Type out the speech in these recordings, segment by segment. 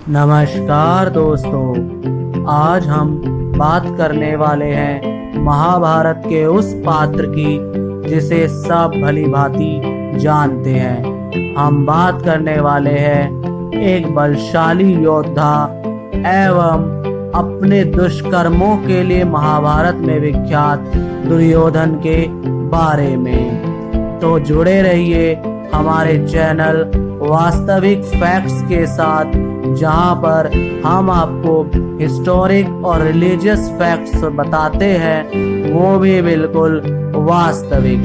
नमस्कार दोस्तों, आज हम बात करने वाले हैं महाभारत के उस पात्र की जिसे सब भली भांति जानते हैं। हम बात करने वाले हैं एक बलशाली योद्धा एवं अपने दुष्कर्मों के लिए महाभारत में विख्यात दुर्योधन के बारे में। तो जुड़े रहिए हमारे चैनल वास्तविक फैक्ट्स के साथ, जहां पर हम आपको हिस्टोरिक और रिलीजियस फैक्ट्स बताते हैं, वो भी बिल्कुल वास्तविक।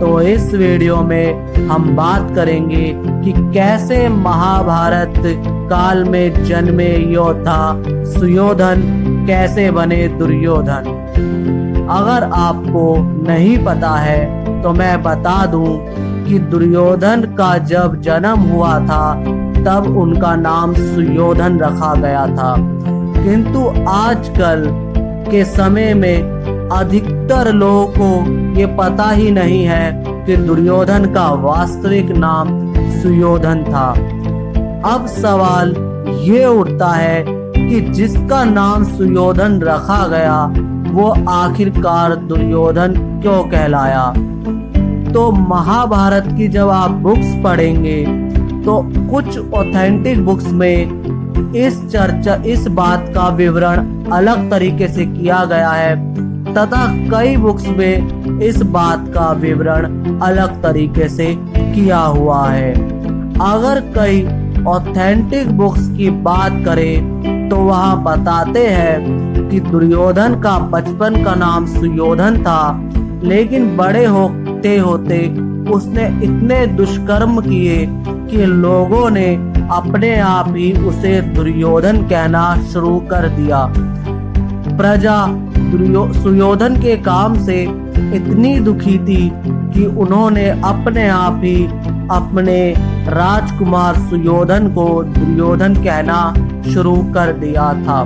तो इस वीडियो में हम बात करेंगे कि कैसे महाभारत काल में जन्मे योद्धा सुयोधन कैसे बने दुर्योधन। अगर आपको नहीं पता है तो मैं बता दूं कि दुर्योधन का जब जन्म हुआ था तब उनका नाम सुयोधन रखा गया था, किंतु आजकल के समय में अधिकतर लोगों को ये पता ही नहीं है कि दुर्योधन का वास्तविक नाम सुयोधन था। अब सवाल ये उठता है कि जिसका नाम सुयोधन रखा गया वो आखिरकार दुर्योधन क्यों कहलाया। तो महाभारत की जब आप बुक्स पढ़ेंगे तो कुछ ऑथेंटिक बुक्स में इस बात का विवरण अलग तरीके से किया गया है, तथा कई बुक्स में इस बात का विवरण अलग तरीके से किया हुआ है। अगर कई ऑथेंटिक बुक्स की बात करें तो वहाँ बताते हैं कि दुर्योधन का बचपन का नाम सुयोधन था, लेकिन बड़े होते होते उसने इतने दुष्कर्म किए कि लोगों ने अपने आप ही उसे दुर्योधन कहना शुरू कर दिया। प्रजा सुयोधन के काम से इतनी दुखी थी कि उन्होंने अपने आप ही अपने राजकुमार सुयोधन को दुर्योधन कहना शुरू कर दिया था।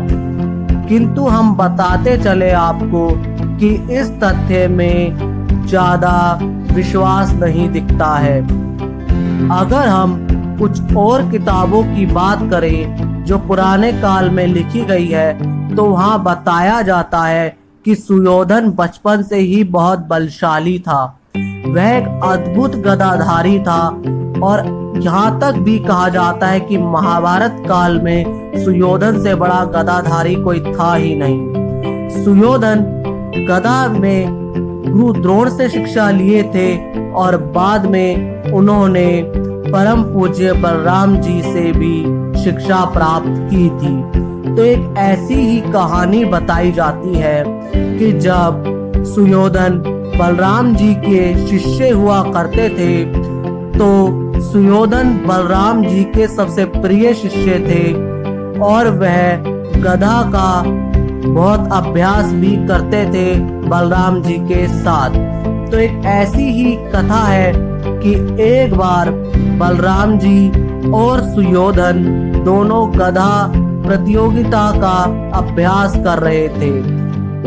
किंतु हम बताते चले आपको कि इस तथ्य में ज्यादा विश्वास नहीं दिखता है। अगर हम कुछ और किताबों की बात करें जो पुराने काल में लिखी गई है तो वहाँ बताया जाता है कि सुयोधन बचपन से ही बहुत बलशाली था। वह एक अद्भुत गदाधारी था और यहाँ तक भी कहा जाता है कि महाभारत काल में सुयोधन से बड़ा गदाधारी कोई था ही नहीं। सुयोधन गदा में गुरु द्रोण से शिक्षा लिए थे और बाद में उन्होंने परम पूज्य बलराम जी से भी शिक्षा प्राप्त की थी। तो एक ऐसी ही कहानी बताई जाती है कि जब सुयोधन बलराम जी के शिष्य हुआ करते थे तो सुयोधन बलराम जी के सबसे प्रिय शिष्य थे और वह गधा का बहुत अभ्यास भी करते थे बलराम जी के साथ। तो एक ऐसी ही कथा है कि एक बार बलराम जी और सुयोधन दोनों गधा प्रतियोगिता का अभ्यास कर रहे थे।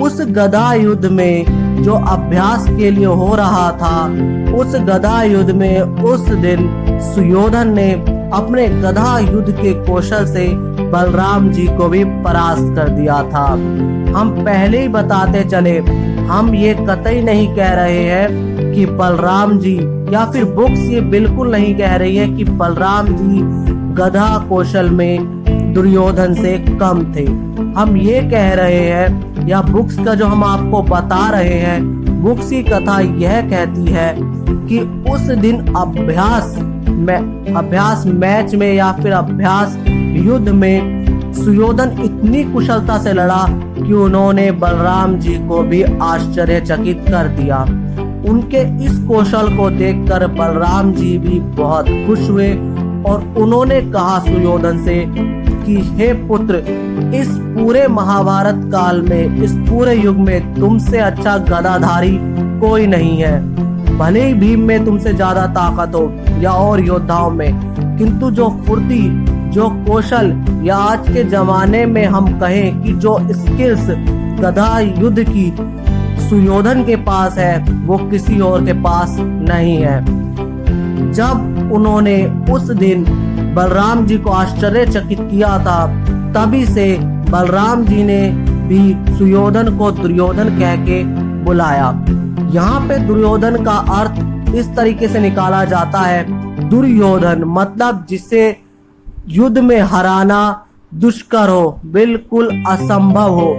उस गधा युद्ध में जो अभ्यास के लिए हो रहा था, उस गधा युद्ध में उस दिन सुयोधन ने अपने गधा युद्ध के कौशल से बलराम जी को भी परास्त कर दिया था। हम पहले ही बताते चले, हम ये कतई नहीं कह रहे हैं कि बलराम जी या फिर बुक्स ये बिल्कुल नहीं कह रही है कि बलराम जी गधा कौशल में दुर्योधन से कम थे। हम ये कह रहे हैं या बुक्स का जो हम आपको बता रहे हैं, बुक्स की कथा यह कहती है कि उस दिन अभ्यास मैच में या फिर अभ्यास युद्ध में सुयोधन इतनी कुशलता से लड़ा कि उन्होंने बलराम जी को भी आश्चर्यचकित कर दिया। उनके इस कौशल को देखकर बलराम जी भी बहुत खुश हुए और उन्होंने कहा सुयोधन से कि हे पुत्र, इस पूरे महाभारत काल में, इस पूरे युग में तुमसे अच्छा गदाधारी कोई नहीं है। भले ही भीम में तुमसे ज्यादा ताकत हो या और योद्धाओं में, किंतु जो फुर्ती, जो कौशल या आज के जमाने में हम कहें कि जो स्किल्स गधा युद्ध की सुयोधन के पास है, वो किसी और के पास नहीं है। जब उन्होंने उस दिन बलराम जी को आश्चर्यचकित किया था, तभी से बलराम जी ने भी सुयोधन को दुर्योधन कह के बुलाया। यहाँ पे दुर्योधन का अर्थ इस तरीके से निकाला जाता है, दुर्योधन मतलब जिसे युद्ध में हराना दुष्कर हो, बिल्कुल असंभव हो।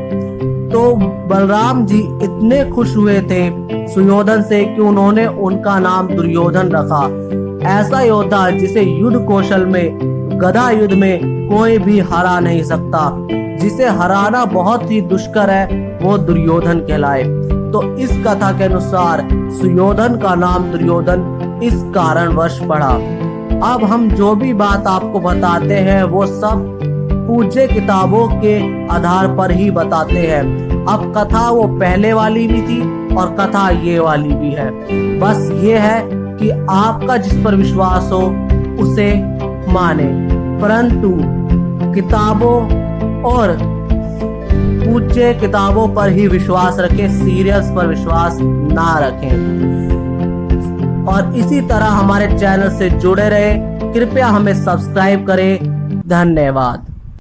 तो बलराम जी इतने खुश हुए थे सुयोधन से कि उन्होंने उनका नाम दुर्योधन रखा। ऐसा योद्धा जिसे युद्ध कौशल में, गदा युद्ध में कोई भी हरा नहीं सकता, जिसे हराना बहुत ही दुष्कर है, वो दुर्योधन कहलाए। तो इस कथा के अनुसार सुयोधन का नाम दुर्योधन इस कारणवश पड़ा। अब हम जो भी बात आपको बताते हैं वो सब पूज्य किताबों के आधार पर ही बताते हैं। अब कथा वो पहले वाली भी थी और कथा ये वाली भी है। बस ये है कि आपका जिस पर विश्वास हो उसे माने, परंतु किताबों और पूज्य किताबों पर ही विश्वास रखें, सीरियल्स पर विश्वास ना रखें। और इसी तरह हमारे चैनल से जुड़े रहे, कृपया हमें सब्सक्राइब करें। धन्यवाद।